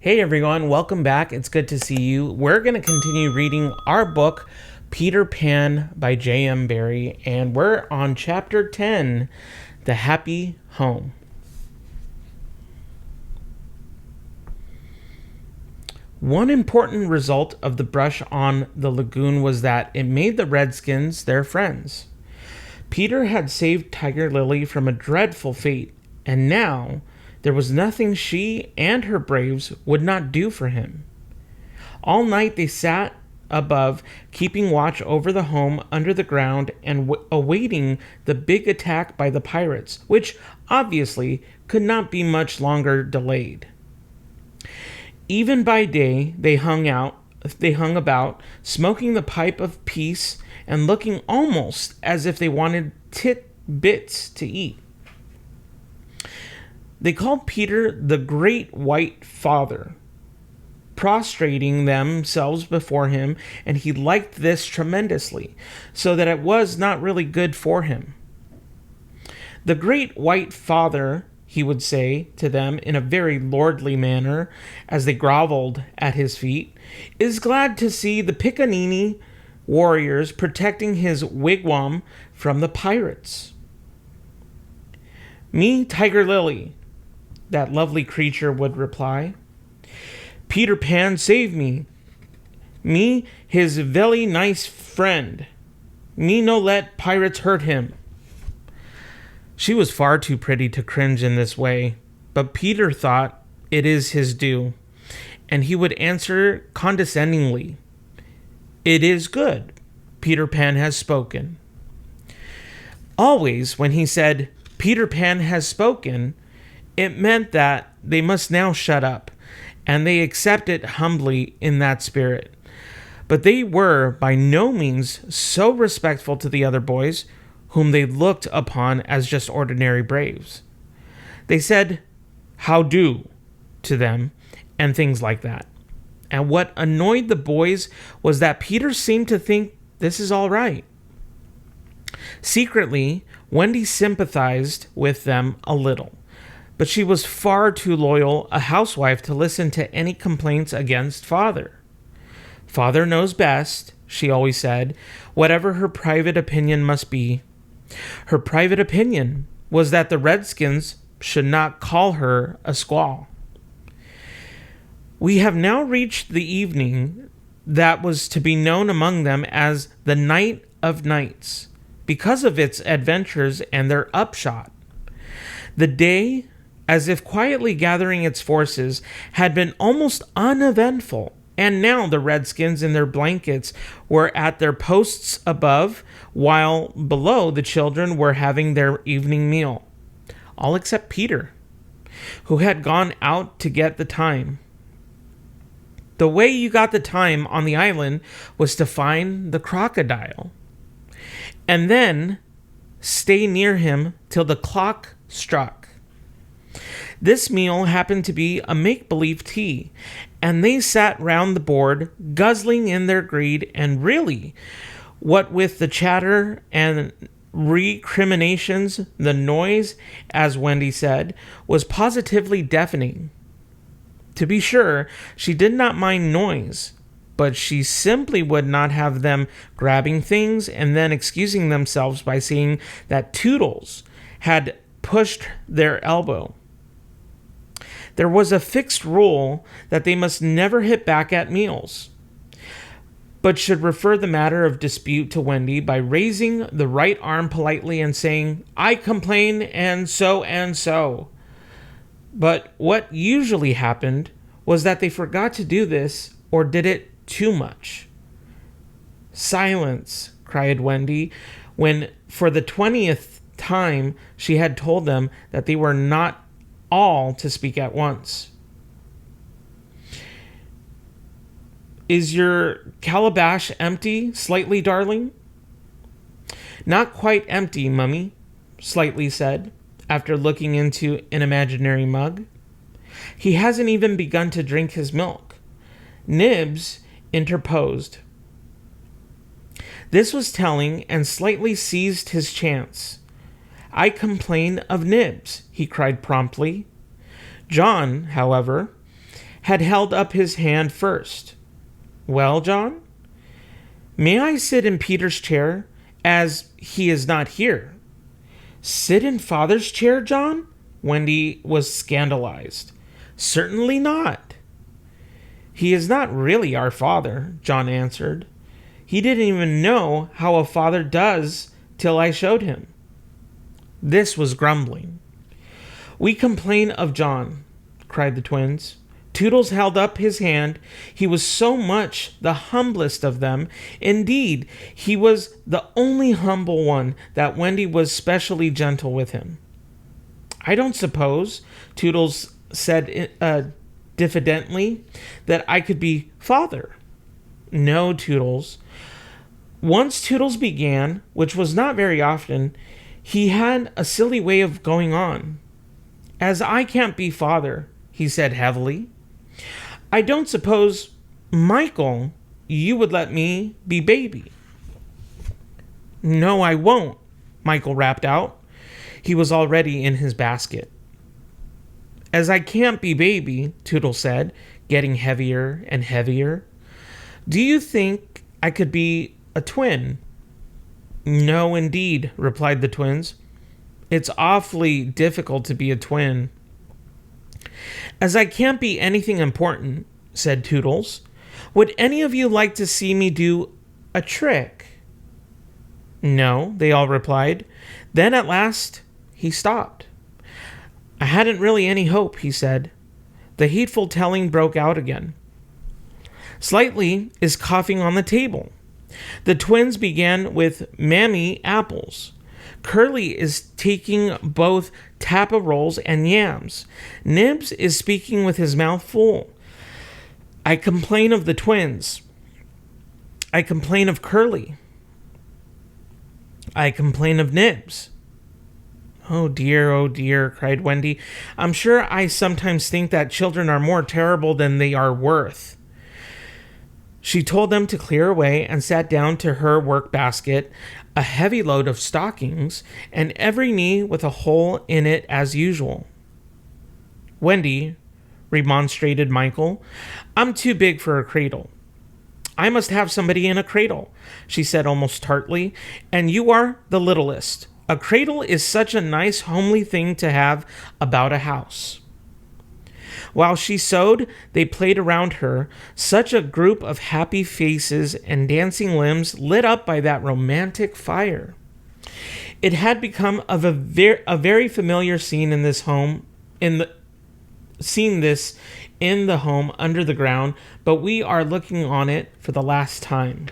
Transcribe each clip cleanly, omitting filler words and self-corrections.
Hey everyone, welcome back. It's good to see you. We're going to continue reading our book, Peter Pan by J.M. Barrie, and we're on chapter 10, The Happy Home. One important result of the brush on the lagoon was that it made the Redskins their friends. Peter had saved Tiger Lily from a dreadful fate, and now there was nothing she and her braves would not do for him. All night they sat above, keeping watch over the home under the ground and awaiting the big attack by the pirates, which obviously could not be much longer delayed. Even by day they hung about, smoking the pipe of peace and looking almost as if they wanted tidbits to eat. They called Peter the Great White Father, prostrating themselves before him, and he liked this tremendously, so that it was not really good for him. The Great White Father, he would say to them in a very lordly manner as they groveled at his feet, is glad to see the Pickaninny warriors protecting his wigwam from the pirates. Me, Tiger Lily, that lovely creature would reply. Peter Pan save me. Me, his very nice friend. Me no let pirates hurt him. She was far too pretty to cringe in this way, but Peter thought it is his due, and he would answer condescendingly, It is good. Peter Pan has spoken. Always, when he said, Peter Pan has spoken, it meant that they must now shut up, and they accepted humbly in that spirit. But they were by no means so respectful to the other boys, whom they looked upon as just ordinary braves. They said, how do, to them, and things like that. And what annoyed the boys was that Peter seemed to think this is all right. Secretly, Wendy sympathized with them a little, but she was far too loyal a housewife to listen to any complaints against Father. Father knows best, she always said, whatever her private opinion must be. Her private opinion was that the Redskins should not call her a squaw. We have now reached the evening that was to be known among them as the Night of Nights, because of its adventures and their upshot. The day, as if quietly gathering its forces, had been almost uneventful, and now the Redskins in their blankets were at their posts above, while below the children were having their evening meal. All except Peter, who had gone out to get the time. The way you got the time on the island was to find the crocodile, and then stay near him till the clock struck. This meal happened to be a make-believe tea, and they sat round the board, guzzling in their greed, and really, what with the chatter and recriminations, the noise, as Wendy said, was positively deafening. To be sure, she did not mind noise, but she simply would not have them grabbing things and then excusing themselves by saying that Toodles had pushed their elbow. There was a fixed rule that they must never hit back at meals, but should refer the matter of dispute to Wendy by raising the right arm politely and saying, I complain and so and so. But what usually happened was that they forgot to do this or did it too much. Silence, cried Wendy, when for the 20th time she had told them that they were not all to speak at once. Is your calabash empty, Slightly, darling? Not quite empty, Mummy, Slightly said, after looking into an imaginary mug. He hasn't even begun to drink his milk. Nibs interposed. This was telling, and Slightly seized his chance. I complain of Nibs, he cried promptly. John, however, had held up his hand first. Well, John? May I sit in Peter's chair, as he is not here? Sit in Father's chair, John? Wendy was scandalized. Certainly not. He is not really our father, John answered. He didn't even know how a father does till I showed him. This was grumbling. We complain of John, cried the twins. Toodles held up his hand. He was so much the humblest of them. Indeed, he was the only humble one that Wendy was specially gentle with him. I don't suppose, Toodles said diffidently, that I could be father. No, Toodles. Once Toodles began, which was not very often, he had a silly way of going on. As I can't be father, he said heavily, I don't suppose, Michael, you would let me be baby. No, I won't, Michael rapped out. He was already in his basket. As I can't be baby, Toodles said, getting heavier and heavier. Do you think I could be a twin? No, indeed, replied the twins. It's awfully difficult to be a twin. As I can't be anything important, said Toodles, would any of you like to see me do a trick? No, they all replied. Then at last he stopped. I hadn't really any hope, he said. The hateful telling broke out again. Slightly is coughing on the table. The twins began with Mammy apples. Curly is taking both tappa rolls and yams. Nibs is speaking with his mouth full. I complain of the twins. I complain of Curly. I complain of Nibs. Oh dear, cried Wendy. I'm sure I sometimes think that children are more terrible than they are worth. She told them to clear away and sat down to her work basket, a heavy load of stockings, and every knee with a hole in it as usual. Wendy, remonstrated Michael, I'm too big for a cradle. I must have somebody in a cradle, she said almost tartly, and you are the littlest. A cradle is such a nice, homely thing to have about a house. While she sewed, they played around her, such a group of happy faces and dancing limbs lit up by that romantic fire. It had become a very familiar scene in this home, in the home under the ground, but we are looking on it for the last time.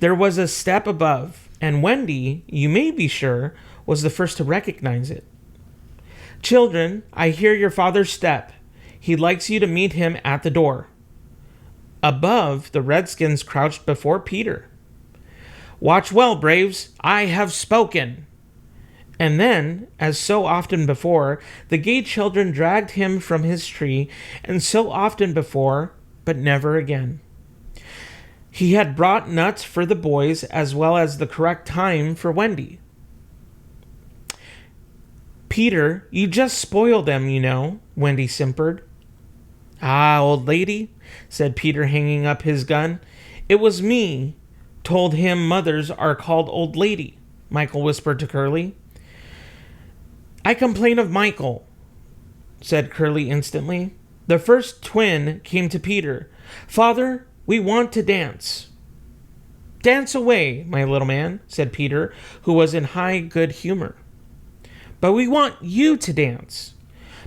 There was a step above, and Wendy, you may be sure, was the first to recognize it. Children, I hear your father's step. He likes you to meet him at the door. Above, the redskins crouched before Peter. Watch well, braves, I have spoken. And then, as so often before, the gay children dragged him from his tree, and so often before, but never again. He had brought nuts for the boys as well as the correct time for Wendy. Peter, you just spoiled them, you know, Wendy simpered. Ah, old lady, said Peter, hanging up his gun. It was me told him mothers are called old lady, Michael whispered to Curly. I complain of Michael, said Curly instantly. The first twin came to Peter. Father, we want to dance. Dance away, my little man, said Peter, who was in high good humor. But we want you to dance.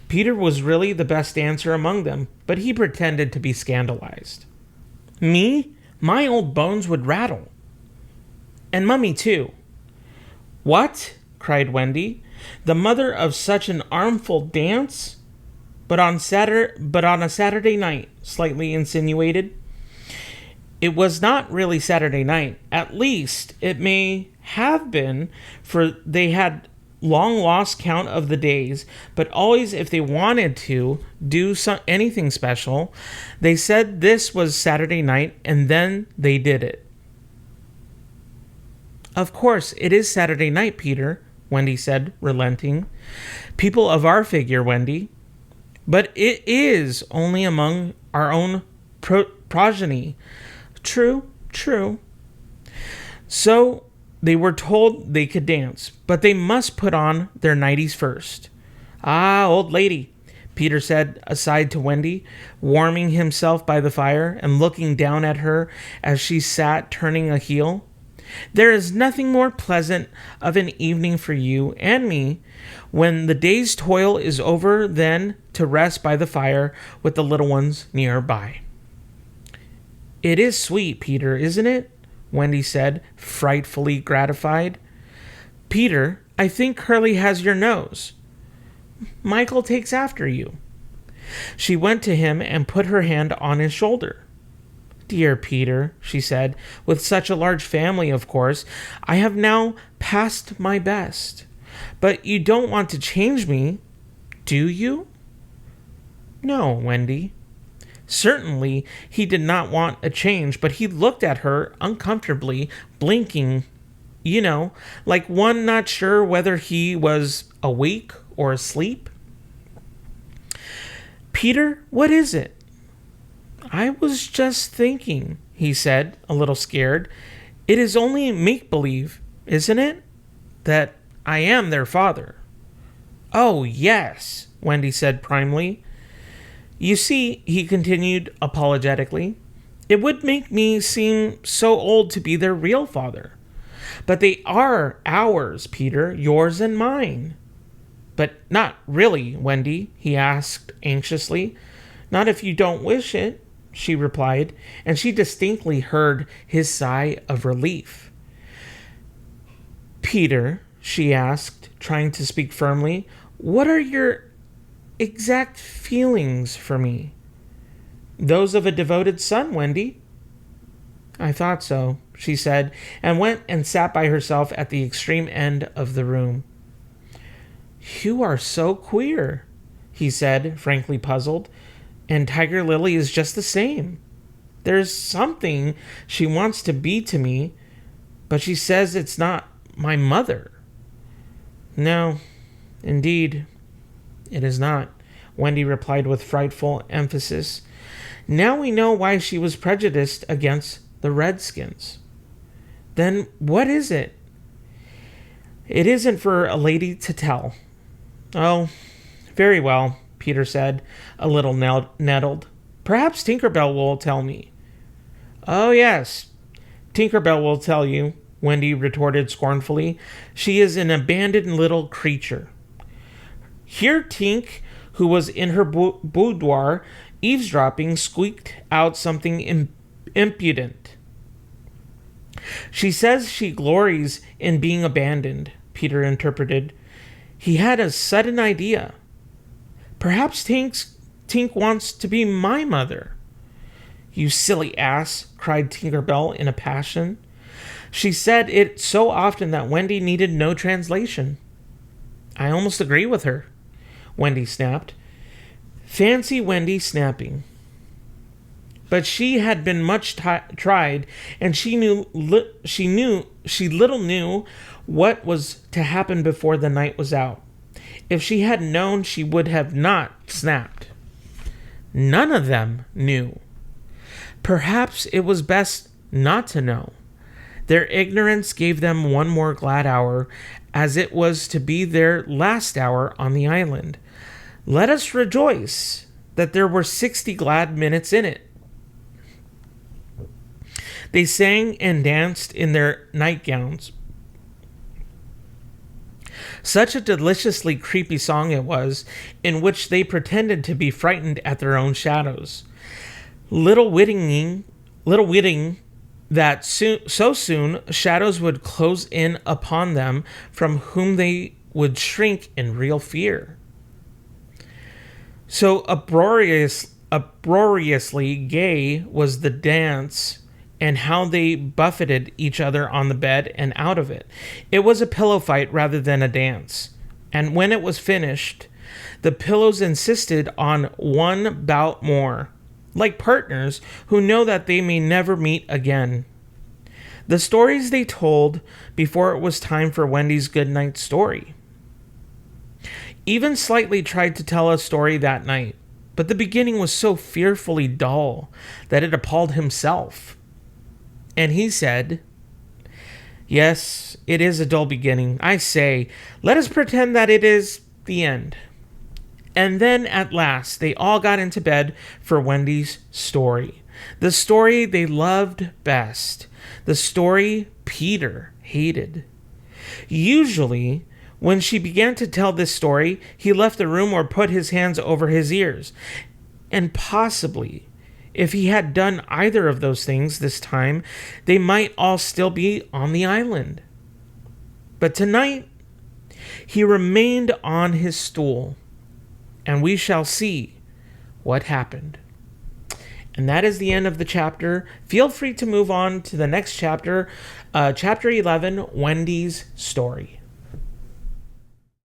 Peter was really the best dancer among them, but he pretended to be scandalized. Me? My old bones would rattle. And Mummy, too. What? Cried Wendy. The mother of such an armful dance? But on a Saturday night, slightly insinuated. It was not really Saturday night. At least it may have been, for they had long lost count of the days, but always if they wanted to do anything special, they said this was Saturday night, and then they did it. Of course, it is Saturday night, Peter, Wendy said, relenting. People of our figure, Wendy. But it is only among our own progeny. True, true. So they were told they could dance, but they must put on their nighties first. Ah, old lady, Peter said aside to Wendy, warming himself by the fire and looking down at her as she sat turning a heel. There is nothing more pleasant of an evening for you and me when the day's toil is over than to rest by the fire with the little ones nearby. It is sweet, Peter, isn't it? Wendy said, frightfully gratified. Peter, I think Curly has your nose. Michael takes after you. She went to him and put her hand on his shoulder. Dear Peter, she said, with such a large family, of course, I have now passed my best. But you don't want to change me, do you? No, Wendy. Certainly, he did not want a change, but he looked at her uncomfortably, blinking, like one not sure whether he was awake or asleep. Peter, what is it? I was just thinking, he said, a little scared. It is only make-believe, isn't it? That I am their father. Oh, yes, Wendy said primly. You see, he continued apologetically, it would make me seem so old to be their real father. But they are ours, Peter, yours and mine. But not really, Wendy, he asked anxiously. Not if you don't wish it, she replied, and she distinctly heard his sigh of relief. Peter, she asked, trying to speak firmly, what are your exact feelings for me? Those of a devoted son, Wendy. I thought so, she said, and went and sat by herself at the extreme end of the room. You are so queer, he said, frankly puzzled, and Tiger Lily is just the same. There's something she wants to be to me, but she says it's not my mother. No, indeed, it is not, Wendy replied with frightful emphasis. Now we know why she was prejudiced against the Redskins. Then what is it? It isn't for a lady to tell. Oh, very well, Peter said, a little nettled. Perhaps Tinkerbell will tell me. Oh, yes, Tinkerbell will tell you, Wendy retorted scornfully. She is an abandoned little creature. Here Tink, who was in her boudoir eavesdropping, squeaked out something impudent. She says she glories in being abandoned, Peter interpreted. He had a sudden idea. Perhaps Tink wants to be my mother. You silly ass, cried Tinkerbell in a passion. She said it so often that Wendy needed no translation. I almost agree with her, Wendy snapped. Fancy Wendy snapping. But she had been much tried, and she little knew what was to happen before the night was out. If she had known, she would have not snapped. None of them knew. Perhaps it was best not to know. Their ignorance gave them one more glad hour, as it was to be their last hour on the island. Let us rejoice that there were 60 glad minutes in it. They sang and danced in their nightgowns. Such a deliciously creepy song it was, in which they pretended to be frightened at their own shadows. Little witting that so soon shadows would close in upon them from whom they would shrink in real fear. So uproariously gay was the dance, and how they buffeted each other on the bed and out of it. It was a pillow fight rather than a dance. And when it was finished, the pillows insisted on one bout more, like partners who know that they may never meet again. The stories they told before it was time for Wendy's goodnight story. even slightly tried to tell a story that night, but the beginning was so fearfully dull that it appalled himself. And he said, "Yes, it is a dull beginning. I say, let us pretend that it is the end." And then at last, they all got into bed for Wendy's story. The story they loved best. The story Peter hated. Usually, when she began to tell this story, he left the room or put his hands over his ears. And possibly, if he had done either of those things this time, they might all still be on the island. But tonight, he remained on his stool, and we shall see what happened. And that is the end of the chapter. Feel free to move on to the next chapter, chapter 11, Wendy's story.